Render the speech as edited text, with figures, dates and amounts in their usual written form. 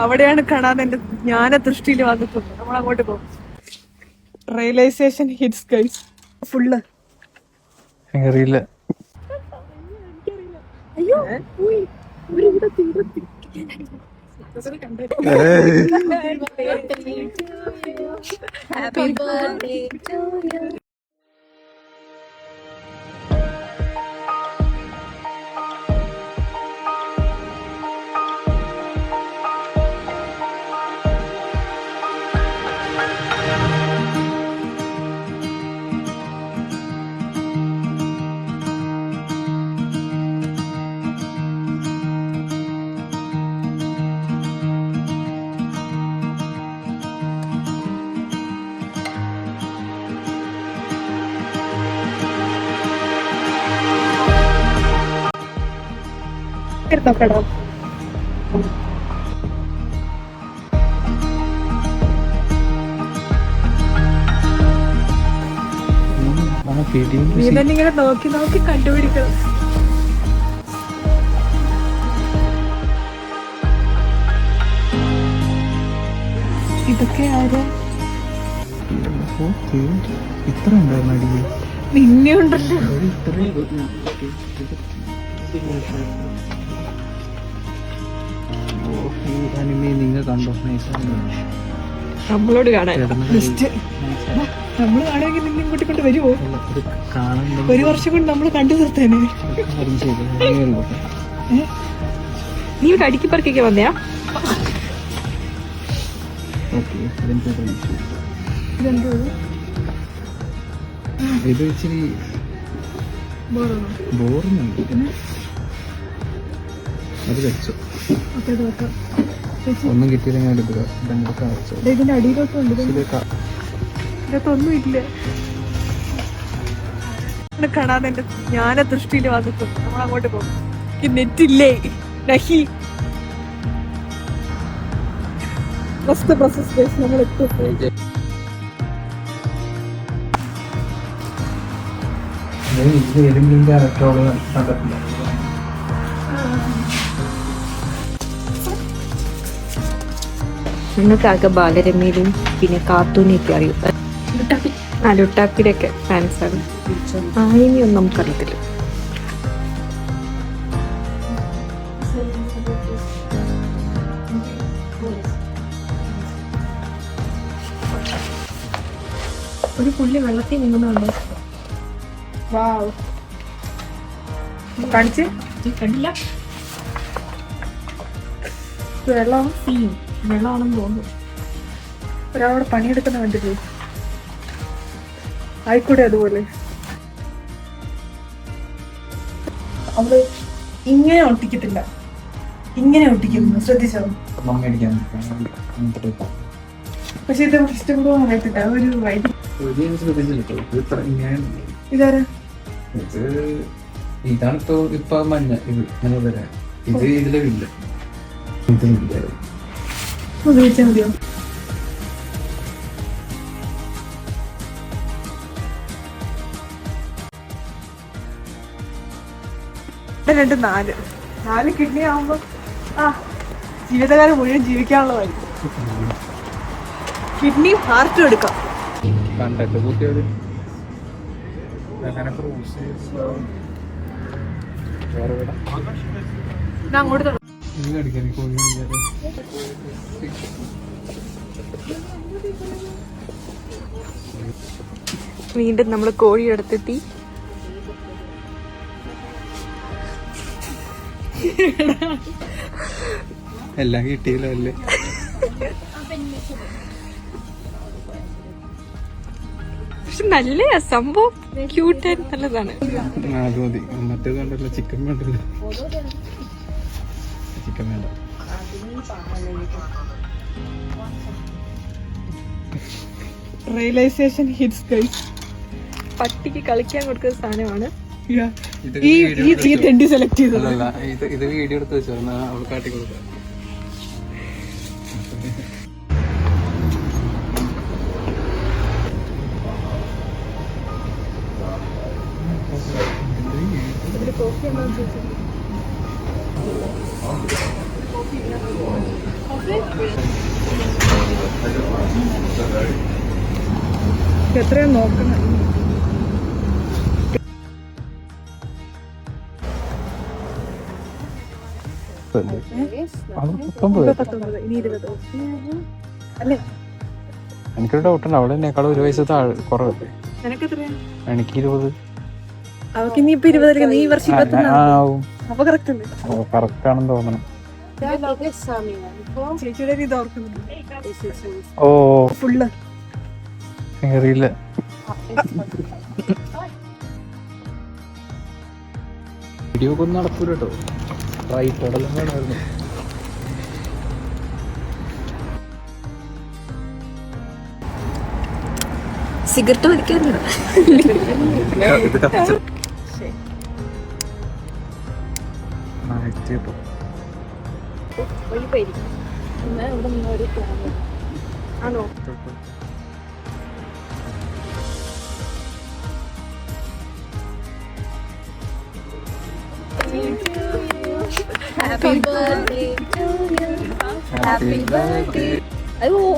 അവിടെയാണ് കാണാൻ എന്റെ ജ്ഞാന ദൃഷ്ടിയിൽ വന്നിട്ടുണ്ട്. നമ്മൾ അങ്ങോട്ട് പോകും. Realisation hits guys. ഫുള്ള് അറിയില്ല. അയ്യോ ഹാപ്പി ബർത്ത്ഡേ ടു യു. നോക്കടാ നീ തന്നെ ഇങ്ങനെ നോക്കി നോക്കി കണ്ടുപിടിക്കണം. ഇതൊക്കെ ആരാ? ഇത്ര ഉണ്ടായിരുന്നു നിന്നെ ഉണ്ടല്ലോ. നിങ്ങൾ കണ്ടോ? നമ്മളോട് കാണാൻ നമ്മള് കാണുമെങ്കിൽ നിന്നെ കൂട്ടിക്കൊണ്ട് വരുമോ? ഒരു വർഷം കൊണ്ട് നമ്മള് കണ്ടു തീർത്തേനെ. നീ ഇവിടെ അടുക്കി പറക്കൊക്കെ വന്നയാ? ഇത് ഇച്ചിരി ബോറുന്നുണ്ട്. അത് വെച്ചോ. ഒന്നും കിട്ടിയില്ലെങ്കിൽ എടുക്കുക. ഇതിന്റെ അടിയിലൊക്കെ ഇതൊന്നും ഇല്ല. കാണാൻ എന്റെ ജ്ഞാന ദൃഷ്ടിയിൽ വന്നിട്ടുണ്ട്. നമ്മൾ അങ്ങോട്ട് പോകും. നെറ്റില്ലേ നഹി നമ്മൾ എത്തും. നിങ്ങൾക്കാകെ ബാലരമയിലും പിന്നെ കാർട്ടൂണിയൊക്കെ അറിയും. ലുട്ടാപ്പിയുടെ ഒക്കെ ഫാൻസാണ്. ആനിമയൊന്നും നമുക്കറിയത്തില്ല. ഒരു പുള്ളി വെള്ളത്തിൽ നീങ്ങുന്നുണ്ടോ? വാവ്, കാണിച്ച് കണ്ടില്ല. വെള്ളം വെള്ളമാണെന്ന് തോന്നുന്നു. ഒരാളോട് പണിയെടുക്കുന്ന കണ്ടില്ലേ? ആയിക്കൂടെ അതുപോലെ. അവള് ഇങ്ങനെ ഒട്ടിക്കത്തില്ല, ഇങ്ങനെ ഒട്ടിക്കുന്നു. ശ്രദ്ധിച്ചോ? പക്ഷെ ഇത് ഇഷ്ടപ്പെടുവോ അറിയത്തില്ല. ഒരു വൈദ്യുതി ഇതാരാ? ഇതാണിപ്പോ ഇപ്പൊ മഞ്ഞ. ഇത് ഇതിലെ ഇല്ല. ഇതില്ല. ഉപയോഗിച്ചാൽ മതിയോ? രണ്ട് നാല് കിഡ്നി ആവുമ്പോ ജീവിതകാലം മുഴുവൻ ജീവിക്കാനുള്ളതായിരിക്കും. കിഡ്നിയും ഹാർട്ടും എടുക്കാം. ഞാൻ അങ്ങോട്ട് വീണ്ടും നമ്മള് കോഴിയെടുത്തെത്തി. എല്ലാം കിട്ടിയല്ലോ അല്ലേ? പക്ഷെ നല്ല സംഭവം, ക്യൂട്ട് ആൻഡ് നല്ലതാണ്. അത് മതി. മറ്റേത് കണ്ടല്ലോ, ചിക്കൻ വേണ്ടല്ലോ. ചിക്കൻ വേണ്ട. Realization hits guys. പട്ടിക്ക് കളിക്കാൻ കൊടുക്കുന്ന സാധനമാണ് ഈ തെണ്ടി സെലക്ട് ചെയ്തത്. ഇത് വീഡിയോ എടുത്ത് വെച്ചോ, അവൾ കാട്ടി കൊടുക്കാം. കോഫി എത്രയാ നോക്കണം. അത് 19. 19, ഇനി 20 അല്ലേ? എനിക്കൊരു ഡൗട്ട് ഉണ്ട്, അവിടെ എന്നെക്കാളും 1 വയസ്സ് കുറവല്ലേ? നിനക്കെത്രയാ? എനിക്ക് 20. അവക്ക് ഇനി ഇപ്പൊ 20 നീ ഈ വർഷം 21 ആവും. അപ്പൊ കറക്റ്റ് അല്ലേ? കറക്റ്റ് ആണെന്ന് തോന്നണം. ചേച്ചിയുടെ ഇത് ഓർക്കുന്നുണ്ട്. ഓ ഫുള്ള് അറിയില്ല. വീഡിയോ ഒക്കെ ഒന്നും നടക്കൂല കേട്ടോ. ട്രൈപോഡെല്ലാം വേണമായിരുന്നു. സിഗരറ്റ് വലിക്കാറില്ല. ആണോ? Happy birthday to you. Happy birthday. Oh,